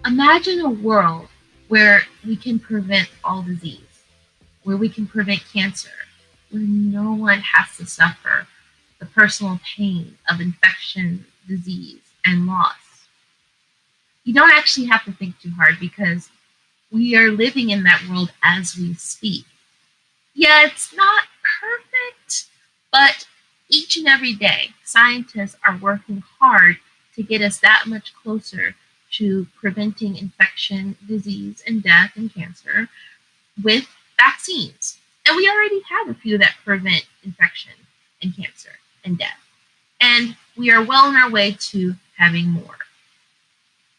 Imagine a world where we can prevent all disease, where we can prevent cancer, where no one has to suffer the personal pain of infection, disease, and loss. You don't actually have to think too hard because we are living in that world as we speak. Yeah, it's not perfect, but each and every day, scientists are working hard to get us that much closer to preventing infection, disease, and death and cancer with vaccines. And we already have a few that prevent infection and cancer and death. And we are well on our way to having more.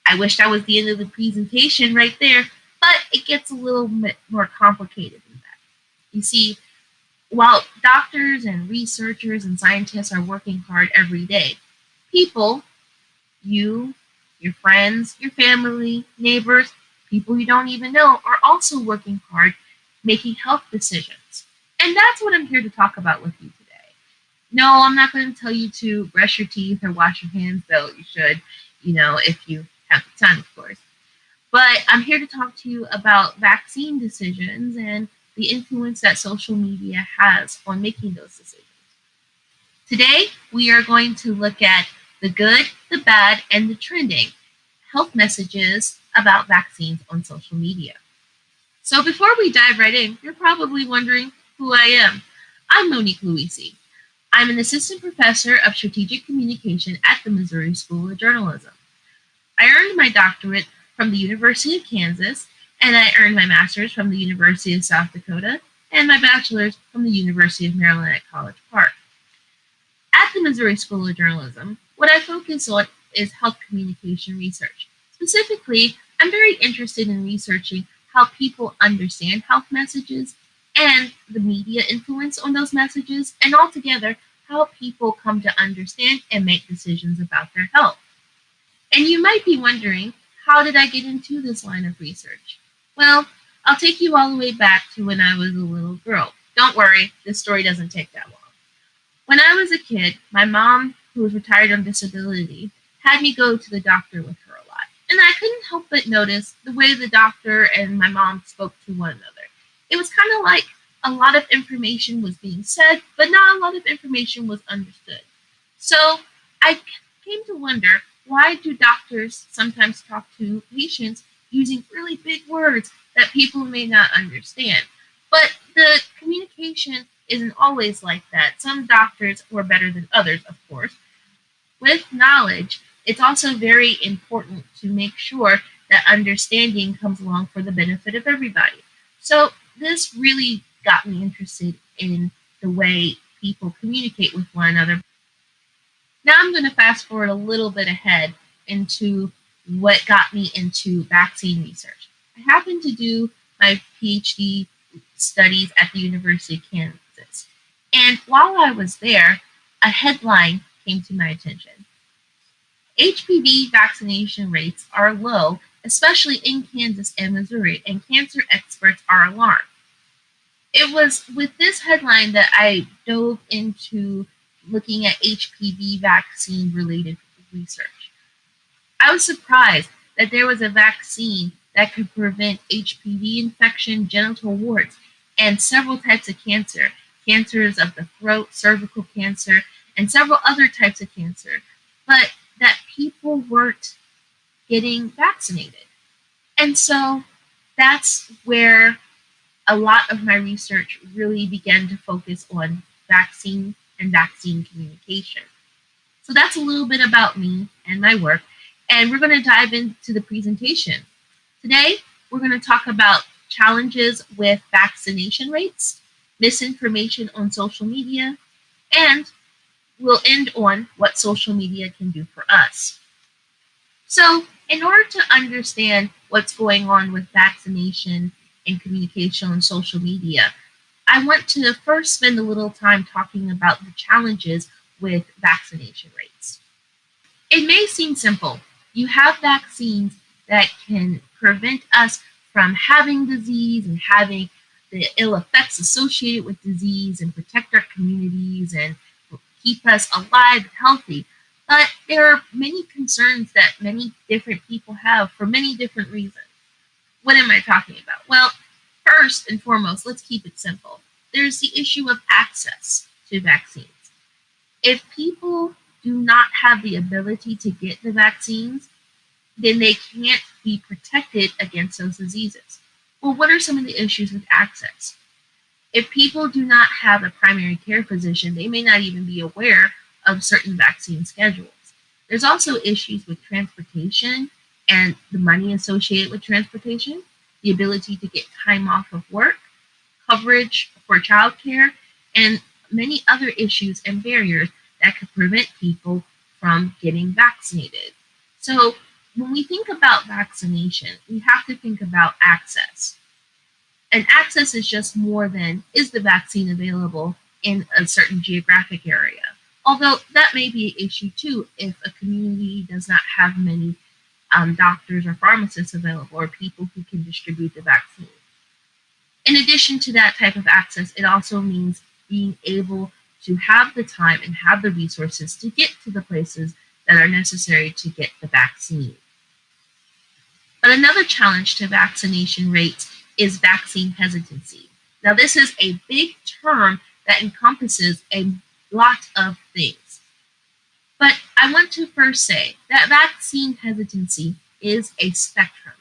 I wish that was the end of the presentation right there, but it gets a little bit more complicated than that. You see, while doctors and researchers and scientists are working hard every day, people, you, your friends, your family, neighbors, people you don't even know, are also working hard making health decisions. And that's what I'm here to talk about with you today. No, I'm not going to tell you to brush your teeth or wash your hands, though you should, if you have the time, of course. But I'm here to talk to you about vaccine decisions and the influence that social media has on making those decisions. Today, we are going to look at the good, the bad, and the trending health messages about vaccines on social media. So before we dive right in, you're probably wondering who I am. I'm Monique Luisi. I'm an assistant professor of strategic communication at the Missouri School of Journalism. I earned my doctorate from the University of Kansas, and I earned my master's from the University of South Dakota and my bachelor's from the University of Maryland at College Park. At the Missouri School of Journalism, what I focus on is health communication research. Specifically, I'm very interested in researching how people understand health messages and the media influence on those messages, and altogether, how people come to understand and make decisions about their health. And you might be wondering, how did I get into this line of research? Well, I'll take you all the way back to when I was a little girl. Don't worry, this story doesn't take that long. When I was a kid, my mom, who was retired on disability, had me go to the doctor with her a lot. And I couldn't help but notice the way the doctor and my mom spoke to one another. It was kind of like a lot of information was being said, but not a lot of information was understood. So I came to wonder, why do doctors sometimes talk to patients using really big words that people may not understand? But the communication isn't always like that. Some doctors were better than others, of course. With knowledge, it's also very important to make sure that understanding comes along for the benefit of everybody. So this really got me interested in the way people communicate with one another. Now I'm going to fast forward a little bit ahead into what got me into vaccine research. I happened to do my Ph.D. studies at the University of Kansas. And while I was there, a headline came to my attention. HPV vaccination rates are low, especially in Kansas and Missouri, and cancer experts are alarmed. It was with this headline that I dove into looking at HPV vaccine related research. I was surprised that there was a vaccine that could prevent HPV infection, genital warts, and several types of cancer, cancers of the throat, cervical cancer, and several other types of cancer, but that people weren't getting vaccinated. And so that's where a lot of my research really began to focus on vaccine and vaccine communication. So that's a little bit about me and my work, and we're going to dive into the presentation. Today, we're going to talk about challenges with vaccination rates, misinformation on social media, and we'll end on what social media can do for us. So, in order to understand what's going on with vaccination and communication on social media, I want to first spend a little time talking about the challenges with vaccination rates. It may seem simple. You have vaccines that can prevent us from having disease and having the ill effects associated with disease and protect our communities and keep us alive and healthy. But there are many concerns that many different people have for many different reasons. What am I talking about? Well, first and foremost, let's keep it simple. There's the issue of access to vaccines. If people do not have the ability to get the vaccines, then they can't be protected against those diseases. Well, what are some of the issues with access? If people do not have a primary care physician, they may not even be aware of certain vaccine schedules. There's also issues with transportation and the money associated with transportation, the ability to get time off of work, coverage for childcare, and many other issues and barriers that could prevent people from getting vaccinated. So, when we think about vaccination, we have to think about access. And access is just more than is the vaccine available in a certain geographic area. Although that may be an issue too if a community does not have many doctors or pharmacists available or people who can distribute the vaccine. In addition to that type of access, it also means being able to have the time and have the resources to get to the places that are necessary to get the vaccine. But another challenge to vaccination rates is vaccine hesitancy. Now, this is a big term that encompasses a lot of things. But I want to first say that vaccine hesitancy is a spectrum.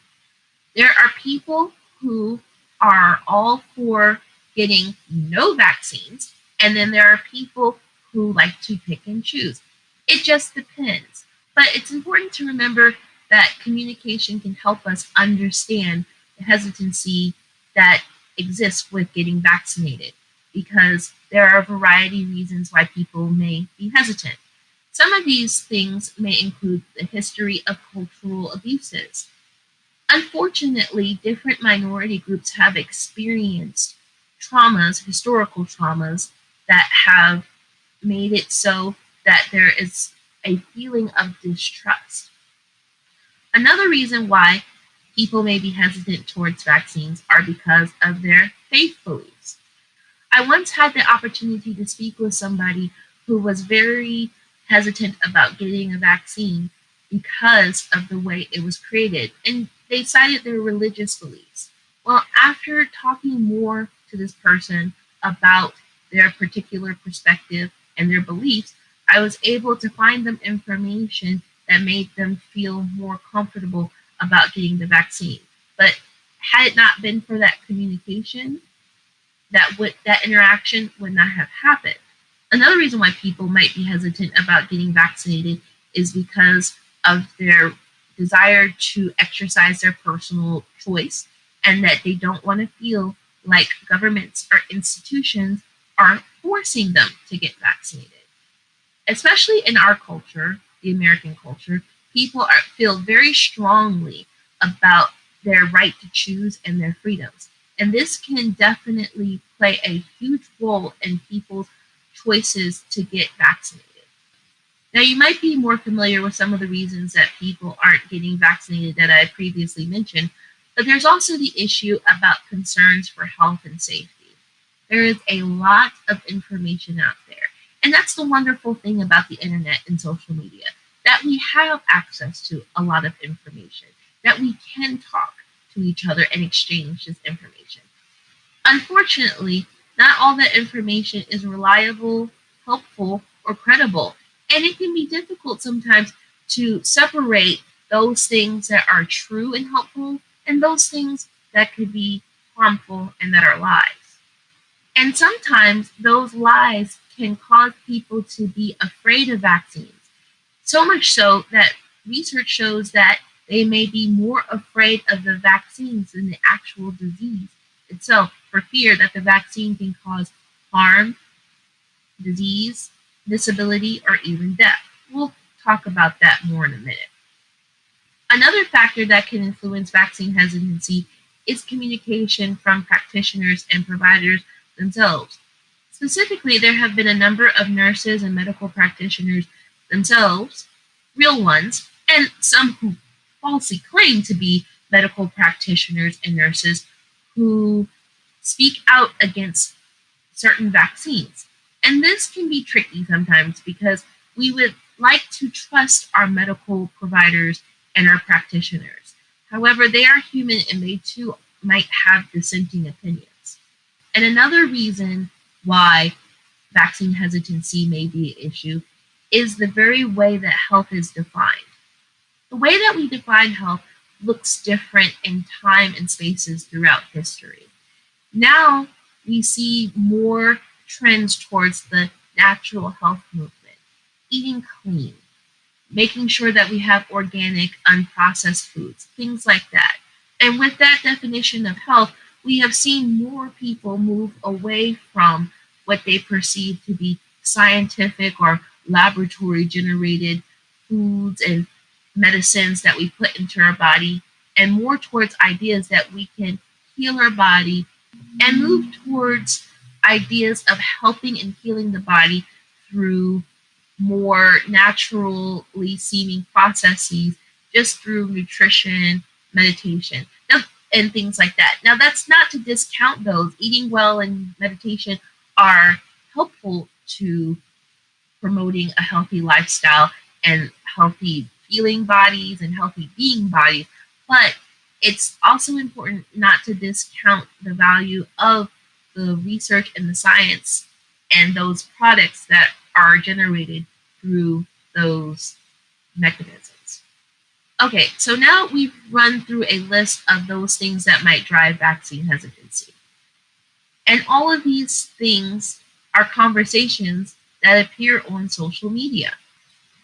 There are people who are all for getting no vaccines, and then there are people who like to pick and choose. It just depends. But it's important to remember that communication can help us understand the hesitancy that exists with getting vaccinated because there are a variety of reasons why people may be hesitant. Some of these things may include the history of cultural abuses. Unfortunately, different minority groups have experienced traumas, historical traumas, that have made it so that there is a feeling of distrust. Another reason why people may be hesitant towards vaccines are because of their faith beliefs. I once had the opportunity to speak with somebody who was very hesitant about getting a vaccine because of the way it was created, and they cited their religious beliefs. Well, after talking more to this person about their particular perspective and their beliefs, I was able to find them information that made them feel more comfortable about getting the vaccine. But had it not been for that communication, that interaction would not have happened. Another reason why people might be hesitant about getting vaccinated is because of their desire to exercise their personal choice and that they don't want to feel like governments or institutions are forcing them to get vaccinated. Especially in our culture, the American culture, people feel very strongly about their right to choose and their freedoms. And this can definitely play a huge role in people's choices to get vaccinated. Now, you might be more familiar with some of the reasons that people aren't getting vaccinated that I previously mentioned, but there's also the issue about concerns for health and safety. There is a lot of information out there. And that's the wonderful thing about the internet and social media, that we have access to a lot of information, that we can talk to each other and exchange this information. Unfortunately, not all that information is reliable, helpful, or credible. And it can be difficult sometimes to separate those things that are true and helpful and those things that could be harmful and that are lies. And sometimes those lies can cause people to be afraid of vaccines. So much so that research shows that they may be more afraid of the vaccines than the actual disease itself for fear that the vaccine can cause harm, disease, disability, or even death. We'll talk about that more in a minute. Another factor that can influence vaccine hesitancy is communication from practitioners and providers themselves. Specifically, there have been a number of nurses and medical practitioners themselves, real ones, and some who falsely claim to be medical practitioners and nurses who speak out against certain vaccines. And this can be tricky sometimes because we would like to trust our medical providers and our practitioners. However, they are human and they too might have dissenting opinions. And another reason why vaccine hesitancy may be an issue is the very way that health is defined. The way that we define health looks different in time and spaces throughout history. Now we see more trends towards the natural health movement, eating clean, making sure that we have organic, unprocessed foods, things like that. And with that definition of health, we have seen more people move away from what they perceive to be scientific or laboratory generated foods and medicines that we put into our body, and more towards ideas that we can heal our body and move towards ideas of helping and healing the body through more naturally seeming processes, just through nutrition, meditation, and things like that. Now, that's not to discount those. Eating well and meditation are helpful to promoting a healthy lifestyle and healthy feeling bodies and healthy being bodies. But it's also important not to discount the value of the research and the science and those products that are generated through those mechanisms. Okay, so now we've run through a list of those things that might drive vaccine hesitancy. And all of these things are conversations that appear on social media.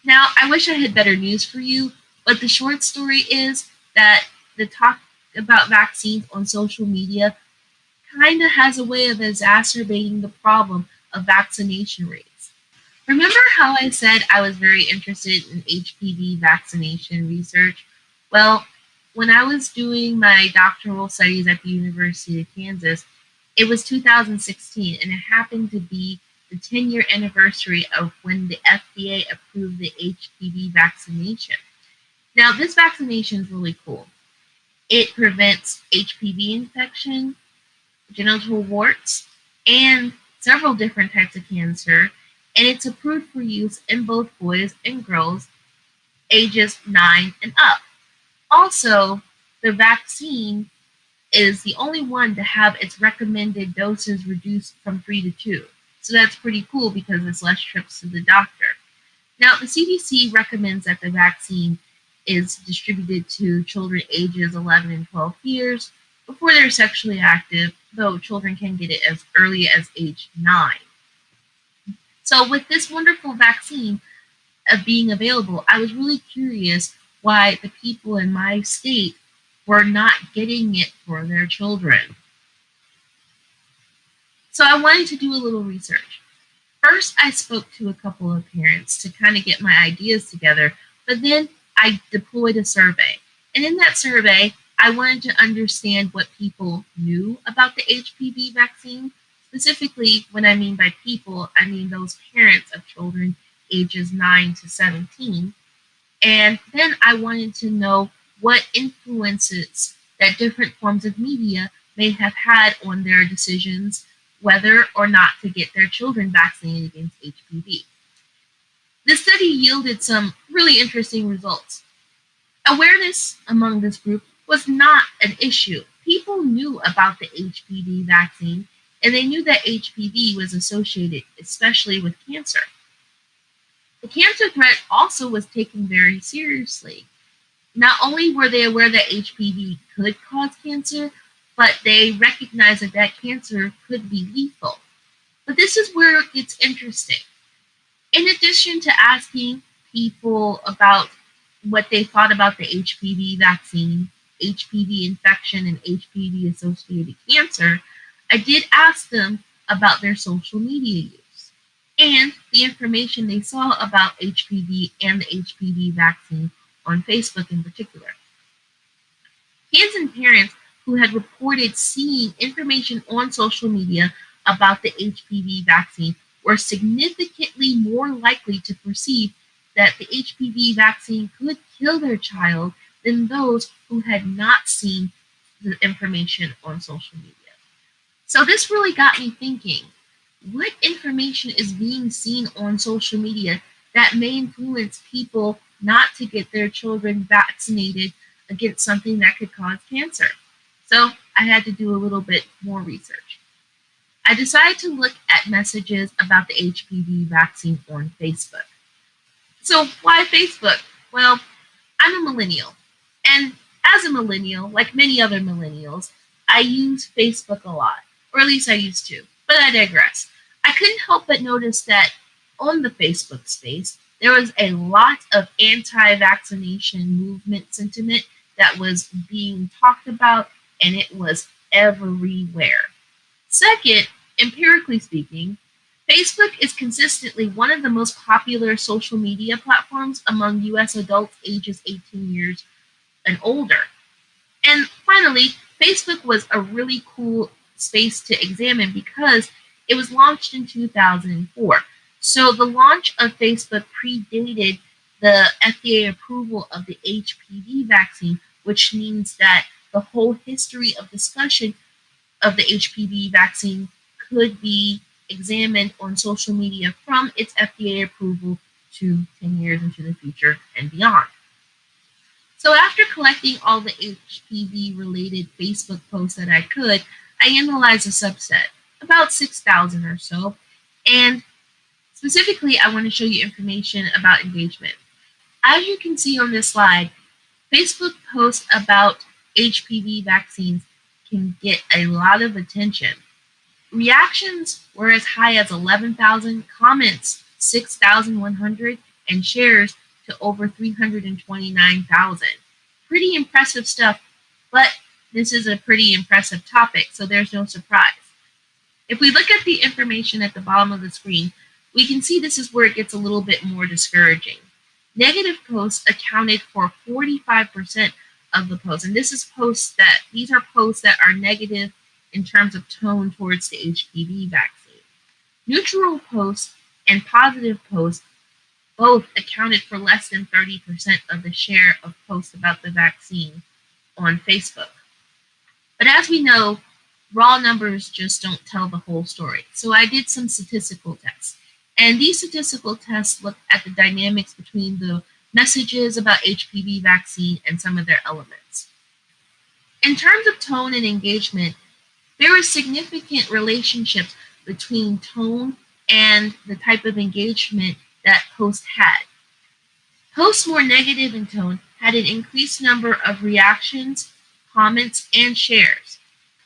Now, I wish I had better news for you, but the short story is that the talk about vaccines on social media kind of has a way of exacerbating the problem of vaccination rates. Remember how I said I was very interested in HPV vaccination research? Well, when I was doing my doctoral studies at the University of Kansas, it was 2016, and it happened to be the 10-year anniversary of when the FDA approved the HPV vaccination. Now, this vaccination is really cool. It prevents HPV infection, genital warts, and several different types of cancer, and it's approved for use in both boys and girls ages 9 and up. Also, the vaccine is the only one to have its recommended doses reduced from 3 to 2. So that's pretty cool because it's less trips to the doctor. Now, the CDC recommends that the vaccine is distributed to children ages 11 and 12 years before they're sexually active, though children can get it as early as age 9. So with this wonderful vaccine being available, I was really curious why the people in my state were not getting it for their children. So I wanted to do a little research. First, I spoke to a couple of parents to kind of get my ideas together, but then I deployed a survey. And in that survey, I wanted to understand what people knew about the HPV vaccine. Specifically, when I mean by people, I mean those parents of children ages 9 to 17. And then I wanted to know what influences that different forms of media may have had on their decisions whether or not to get their children vaccinated against HPV. The study yielded some really interesting results. Awareness among this group was not an issue. People knew about the HPV vaccine, and they knew that HPV was associated, especially with cancer. The cancer threat also was taken very seriously. Not only were they aware that HPV could cause cancer, but they recognized that that cancer could be lethal. But this is where it gets interesting. In addition to asking people about what they thought about the HPV vaccine, HPV infection, and HPV associated cancer, I did ask them about their social media use and the information they saw about HPV and the HPV vaccine on Facebook in particular. Kids and parents who had reported seeing information on social media about the HPV vaccine were significantly more likely to perceive that the HPV vaccine could kill their child than those who had not seen the information on social media. So this really got me thinking, what information is being seen on social media that may influence people not to get their children vaccinated against something that could cause cancer. So I had to do a little bit more research. I decided to look at messages about the HPV vaccine on Facebook. So why Facebook? Well, I'm a millennial. And as a millennial, like many other millennials, I use Facebook a lot, or at least I used to. But I digress. I couldn't help but notice that on the Facebook space, there was a lot of anti vaccination movement sentiment that was being talked about, and it was everywhere. Second, empirically speaking, Facebook is consistently one of the most popular social media platforms among US adults ages 18 years and older. And finally, Facebook was a really cool space to examine because it was launched in 2004. So the launch of Facebook predated the FDA approval of the HPV vaccine, which means that the whole history of discussion of the HPV vaccine could be examined on social media from its FDA approval to 10 years into the future and beyond. So after collecting all the HPV related Facebook posts that I could, I analyzed a subset, about 6,000 or so, and specifically I want to show you information about engagement. As you can see on this slide, Facebook posts about HPV vaccines can get a lot of attention. Reactions were as high as 11,000, comments 6,100, and shares to over 329,000. Pretty impressive stuff, but this is a pretty impressive topic, so there's no surprise. If we look at the information at the bottom of the screen, we can see this is where it gets a little bit more discouraging. Negative posts accounted for 45% of the posts, and these are posts that are negative in terms of tone towards the HPV vaccine. Neutral posts and positive posts both accounted for less than 30% of the share of posts about the vaccine on Facebook. But as we know, raw numbers just don't tell the whole story. So I did some statistical tests. And these statistical tests looked at the dynamics between the messages about HPV vaccine and some of their elements. In terms of tone and engagement, there were significant relationships between tone and the type of engagement that posts had. Posts more negative in tone had an increased number of reactions, comments, and shares.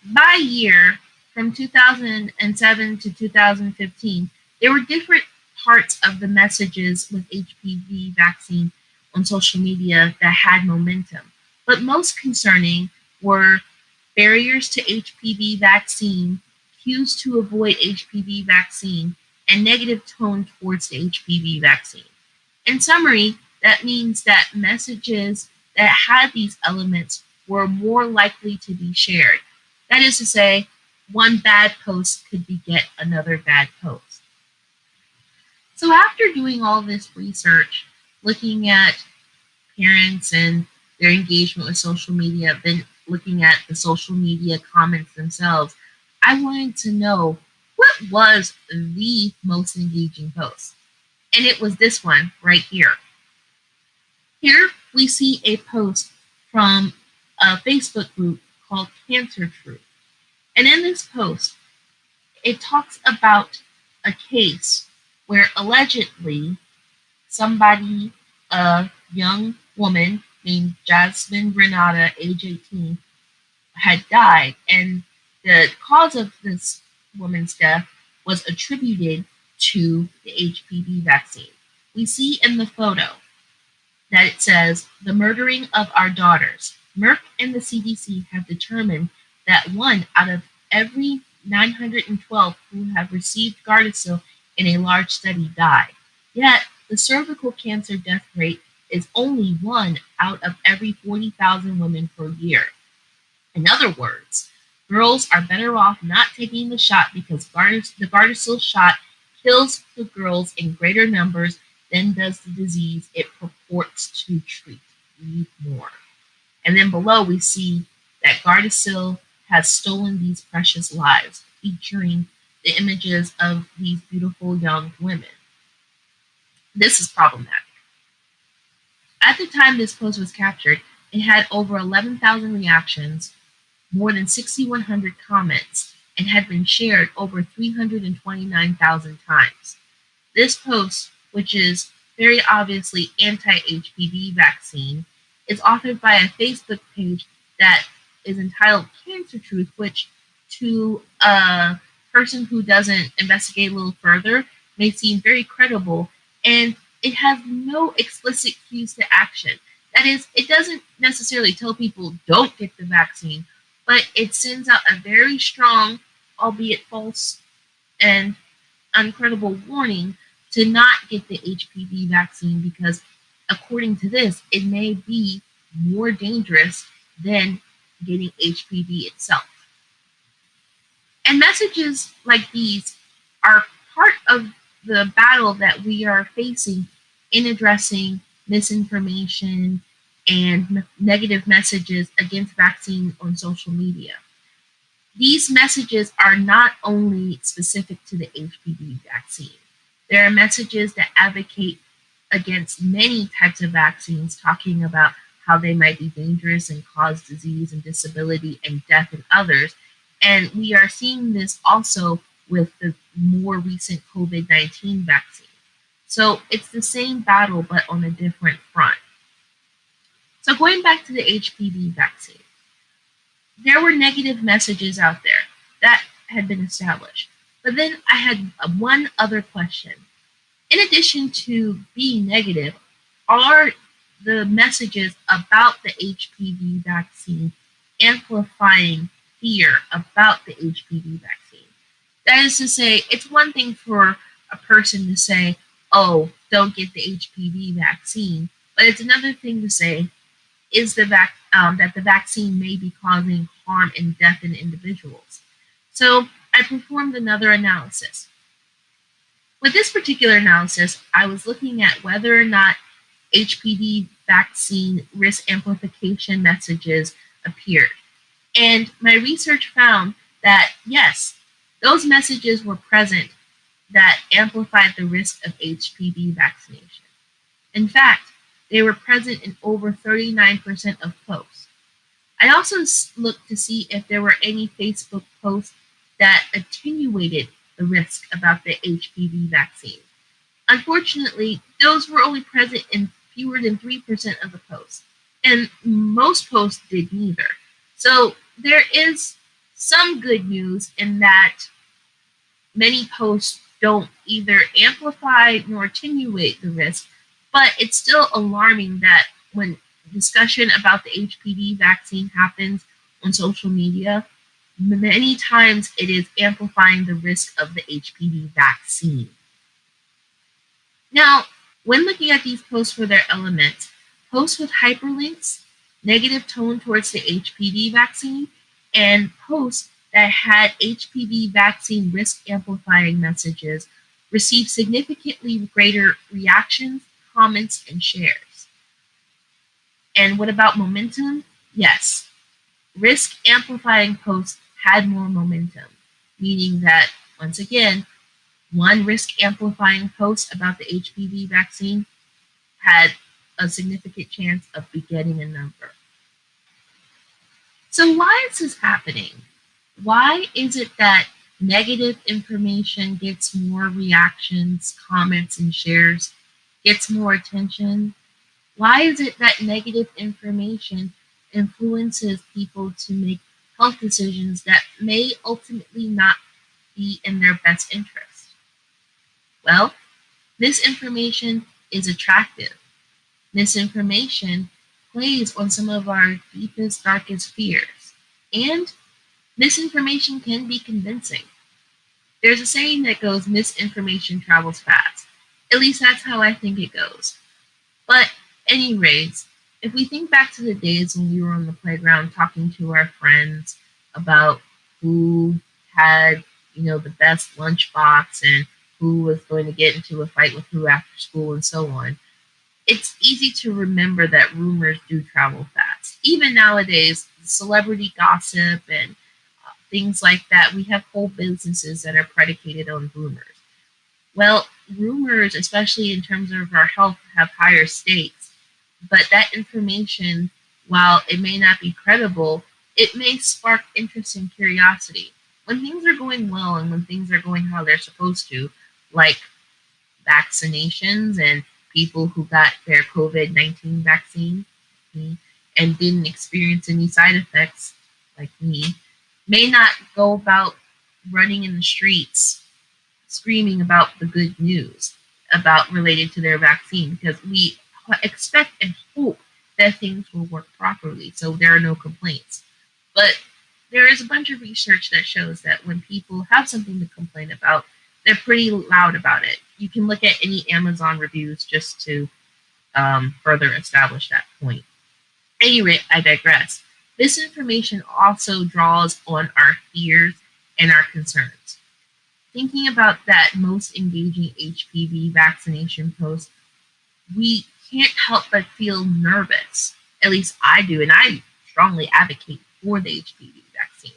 By year, from 2007 to 2015, there were different parts of the messages with HPV vaccine on social media that had momentum. But most concerning were barriers to HPV vaccine, cues to avoid HPV vaccine, and negative tone towards the HPV vaccine. In summary, that means that messages that had these elements were more likely to be shared. That is to say, one bad post could beget another bad post. So after doing all this research, looking at parents and their engagement with social media, then looking at the social media comments themselves, I wanted to know what was the most engaging post. And it was this one right here. Here we see a post from a Facebook group called Cancer Truth. And in this post, it talks about a case where allegedly somebody, a young woman named Jasmine Renata, age 18, had died. And the cause of this woman's death was attributed to the HPV vaccine. We see in the photo that it says, "The murdering of our daughters. Merck and the CDC have determined that 1 out of every 912 who have received Gardasil in a large study died. Yet, the cervical cancer death rate is only 1 out of every 40,000 women per year. In other words, girls are better off not taking the shot because the Gardasil shot kills the girls in greater numbers than does the disease it purports to treat. Read more." And then below we see that Gardasil has stolen these precious lives, featuring the images of these beautiful young women. This is problematic. At the time this post was captured, it had over 11,000 reactions, more than 6,100 comments, and had been shared over 329,000 times. This post, which is very obviously anti-HPV vaccine, is authored by a Facebook page that is entitled Cancer Truth, which to a person who doesn't investigate a little further may seem very credible, and it has no explicit cues to action. That is, it doesn't necessarily tell people don't get the vaccine, but it sends out a very strong, albeit false and uncredible warning to not get the HPV vaccine because, according to this, it may be more dangerous than getting HPV itself. And messages like these are part of the battle that we are facing in addressing misinformation and negative messages against vaccine on social media. These messages are not only specific to the HPV vaccine. There are messages that advocate against many types of vaccines, talking about how they might be dangerous and cause disease and disability and death in others. And we are seeing this also with the more recent COVID-19 vaccine. So it's the same battle, but on a different front. So going back to the HPV vaccine, there were negative messages out there that had been established. But then I had one other question. In addition to being negative, are the messages about the HPV vaccine amplifying fear about the HPV vaccine? That is to say, it's one thing for a person to say, oh, don't get the HPV vaccine, but it's another thing to say, is that the vaccine may be causing harm and death in individuals. So I performed another analysis. With this particular analysis, I was looking at whether or not HPV vaccine risk amplification messages appeared. And my research found that yes, those messages were present that amplified the risk of HPV vaccination. In fact, they were present in over 39% of posts. I also looked to see if there were any Facebook posts that attenuated the risk about the HPV vaccine. Unfortunately, those were only present in fewer than 3% of the posts, and most posts did neither. So there is some good news in that many posts don't either amplify nor attenuate the risk, but it's still alarming that when discussion about the HPV vaccine happens on social media, many times it is amplifying the risk of the HPV vaccine. Now, when looking at these posts for their elements, posts with hyperlinks, negative tone towards the HPV vaccine, and posts that had HPV vaccine risk amplifying messages received significantly greater reactions, comments, and shares. And what about momentum? Yes, risk amplifying posts had more momentum, meaning that, once again, one risk amplifying post about the HPV vaccine had a significant chance of begetting a number. So, why is this happening? Why is it that negative information gets more reactions, comments, and shares, gets more attention? Why is it that negative information influences people to make health decisions that may ultimately not be in their best interest? Well, misinformation is attractive. Misinformation plays on some of our deepest, darkest fears. And misinformation can be convincing. There's a saying that goes, misinformation travels fast. At least that's how I think it goes. But anyways, if we think back to the days when we were on the playground talking to our friends about who had, the best lunchbox and who was going to get into a fight with who after school and so on, it's easy to remember that rumors do travel fast. Even nowadays, celebrity gossip and things like that, we have whole businesses that are predicated on rumors. Well, rumors, especially in terms of our health, have higher stakes. But that information, while it may not be credible, it may spark interest and curiosity. When things are going well and when things are going how they're supposed to, like vaccinations and people who got their COVID-19 vaccine and didn't experience any side effects, like me, may not go about running in the streets screaming about the good news about related to their vaccine, because we expect and hope that things will work properly so there are no complaints. But there is a bunch of research that shows that when people have something to complain about, they're pretty loud about it. You can look at any Amazon reviews just to further establish that point. At any rate, I digress. This information also draws on our fears and our concerns. Thinking about that most engaging HPV vaccination post, we can't help but feel nervous. At least I do, and I strongly advocate for the HPV vaccine.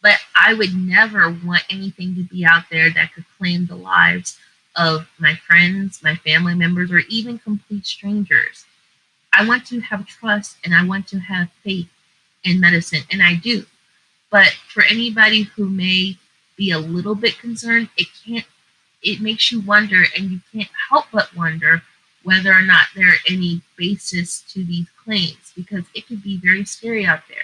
But I would never want anything to be out there that could claim the lives of my friends, my family members, or even complete strangers. I want to have trust and I want to have faith in medicine, and I do. But for anybody who may be a little bit concerned, it makes you wonder, and you can't help but wonder whether or not there are any basis to these claims, because it could be very scary out there.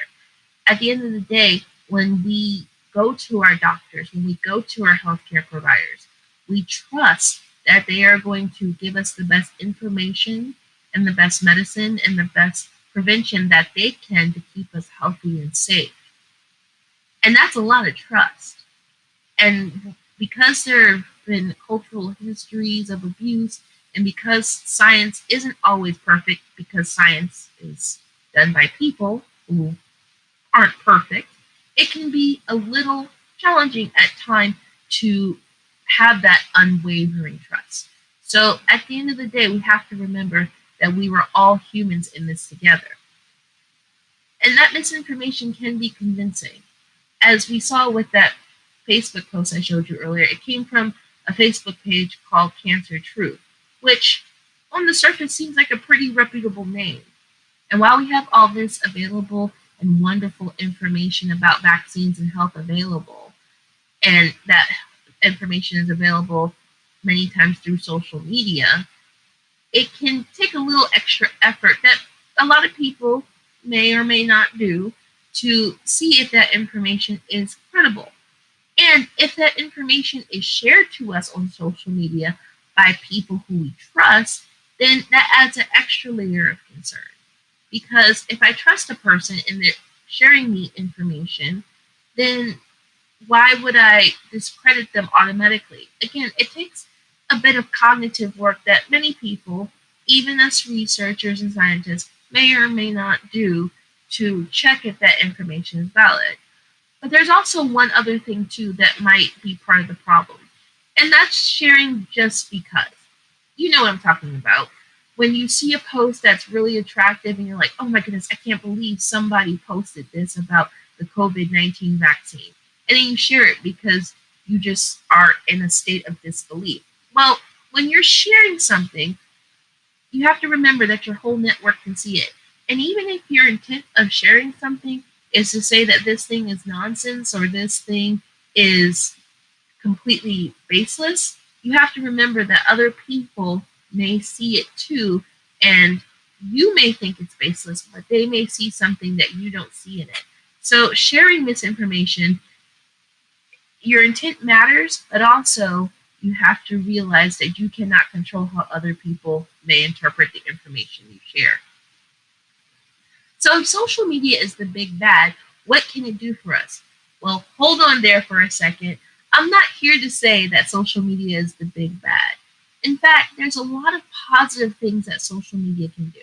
At the end of the day, when we go to our doctors, when we go to our healthcare providers, we trust that they are going to give us the best information and the best medicine and the best prevention that they can to keep us healthy and safe. And that's a lot of trust. And because there have been cultural histories of abuse, and because science isn't always perfect, because science is done by people who aren't perfect, it can be a little challenging at times to have that unwavering trust. So at the end of the day, we have to remember that we were all humans in this together. And that misinformation can be convincing. As we saw with that Facebook post I showed you earlier, it came from a Facebook page called Cancer Truth, which on the surface seems like a pretty reputable name. And while we have all this available and wonderful information about vaccines and health available, and that information is available many times through social media, it can take a little extra effort that a lot of people may or may not do to see if that information is credible. And if that information is shared to us on social media by people who we trust, then that adds an extra layer of concern. Because if I trust a person and they're sharing me information, then why would I discredit them automatically? Again, it takes a bit of cognitive work that many people, even us researchers and scientists, may or may not do to check if that information is valid. But there's also one other thing too that might be part of the problem, and that's sharing just because. You know what I'm talking about. When you see a post that's really attractive and you're like, oh my goodness, I can't believe somebody posted this about the COVID-19 vaccine. And then you share it because you just are in a state of disbelief. Well, when you're sharing something, you have to remember that your whole network can see it. And even if your intent of sharing something is to say that this thing is nonsense or this thing is completely baseless, you have to remember that other people may see it too, and you may think it's baseless, but they may see something that you don't see in it. So sharing misinformation, your intent matters, but also you have to realize that you cannot control how other people may interpret the information you share. So if social media is the big bad, what can it do for us? Well, hold on there for a second. I'm not here to say that social media is the big bad. In fact, there's a lot of positive things that social media can do.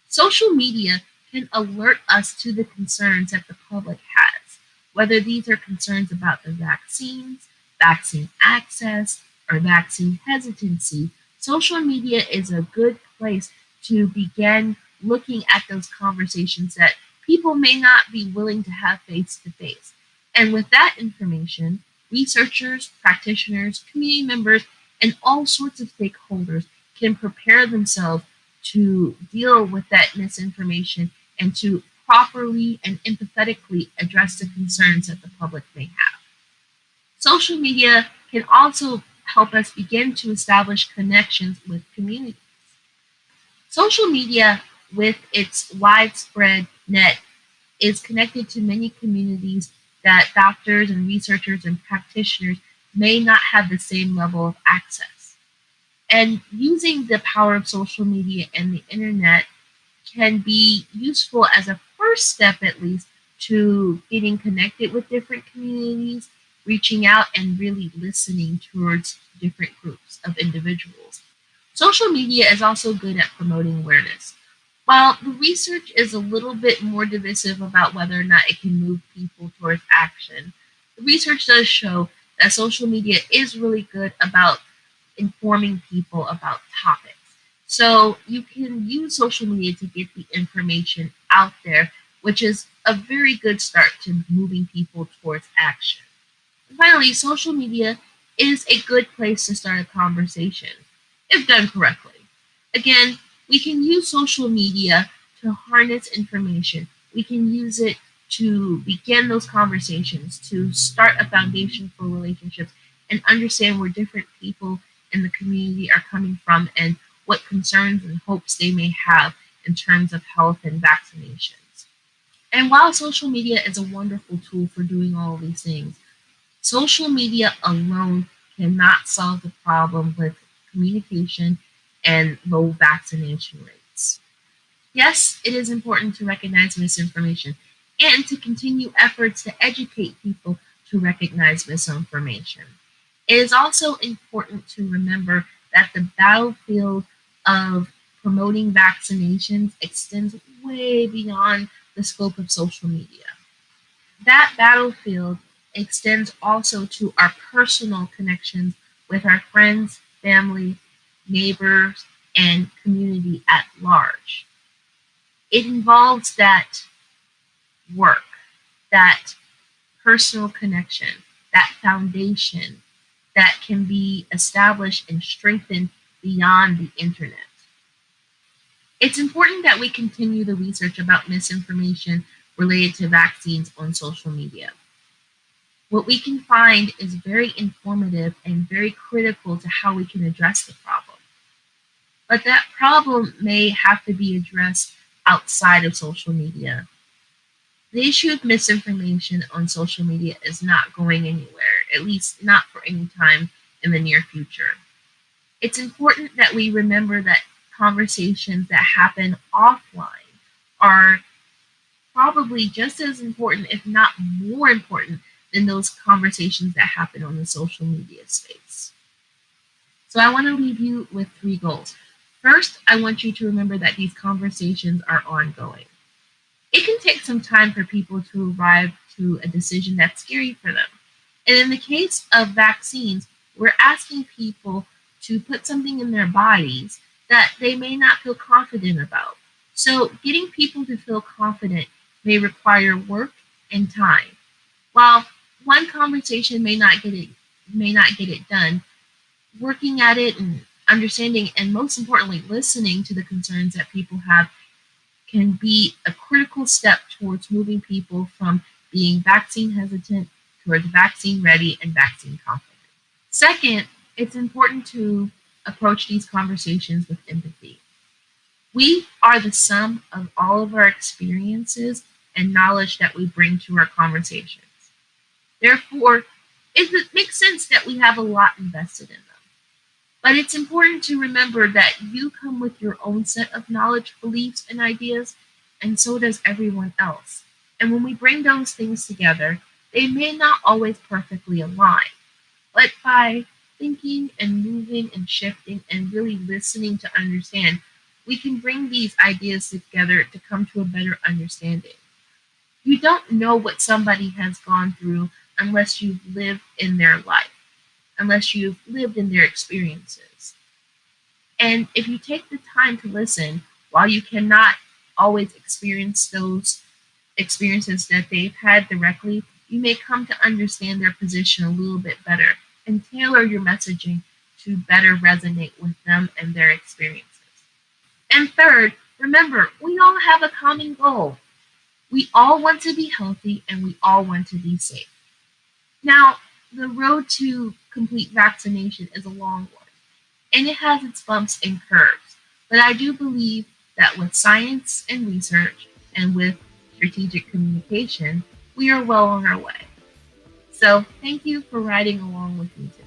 Social media can alert us to the concerns that the public has, whether these are concerns about the vaccines, vaccine access, or vaccine hesitancy. Social media is a good place to begin looking at those conversations that people may not be willing to have face to face. And with that information, researchers, practitioners, community members And all sorts of stakeholders can prepare themselves to deal with that misinformation and to properly and empathetically address the concerns that the public may have. Social media can also help us begin to establish connections with communities. Social media, with its widespread net, is connected to many communities that doctors and researchers and practitioners may not have the same level of access. And using the power of social media and the internet can be useful as a first step, at least, to getting connected with different communities, reaching out and really listening towards different groups of individuals. Social media is also good at promoting awareness. While the research is a little bit more divisive about whether or not it can move people towards action, the research does show that social media is really good about informing people about topics. So you can use social media to get the information out there, which is a very good start to moving people towards action. Finally, social media is a good place to start a conversation if done correctly. Again, we can use social media to harness information. We can use it to begin those conversations, to start a foundation for relationships, and understand where different people in the community are coming from and what concerns and hopes they may have in terms of health and vaccinations. And while social media is a wonderful tool for doing all of these things, social media alone cannot solve the problem with communication and low vaccination rates. Yes, it is important to recognize misinformation and to continue efforts to educate people to recognize misinformation. It is also important to remember that the battlefield of promoting vaccinations extends way beyond the scope of social media. That battlefield extends also to our personal connections with our friends, family, neighbors, and community at large. It involves that work, that personal connection, that foundation that can be established and strengthened beyond the internet. It's important that we continue the research about misinformation related to vaccines on social media. What we can find is very informative and very critical to how we can address the problem. But that problem may have to be addressed outside of social media. The issue of misinformation on social media is not going anywhere, at least not for any time in the near future. It's important that we remember that conversations that happen offline are probably just as important, if not more important, than those conversations that happen on the social media space. So I want to leave you with 3 goals. First, I want you to remember that these conversations are ongoing. It can take some time for people to arrive to a decision that's scary for them. And in the case of vaccines, we're asking people to put something in their bodies that they may not feel confident about. So getting people to feel confident may require work and time. While one conversation may not get it done, working at it and understanding and most importantly listening to the concerns that people have can be a critical step towards moving people from being vaccine hesitant towards vaccine ready and vaccine confident. Second, it's important to approach these conversations with empathy. We are the sum of all of our experiences and knowledge that we bring to our conversations. Therefore, it makes sense that we have a lot invested in them. But it's important to remember that you come with your own set of knowledge, beliefs, and ideas, and so does everyone else. And when we bring those things together, they may not always perfectly align. But by thinking and moving and shifting and really listening to understand, we can bring these ideas together to come to a better understanding. You don't know what somebody has gone through unless you've lived in their life, unless you've lived in their experiences. And if you take the time to listen, while you cannot always experience those experiences that they've had directly, you may come to understand their position a little bit better and tailor your messaging to better resonate with them and their experiences. And third, remember, we all have a common goal. We all want to be healthy and we all want to be safe. Now, the road to complete vaccination is a long one, and it has its bumps and curves. But I do believe that with science and research and with strategic communication, we are well on our way. So, thank you for riding along with me today.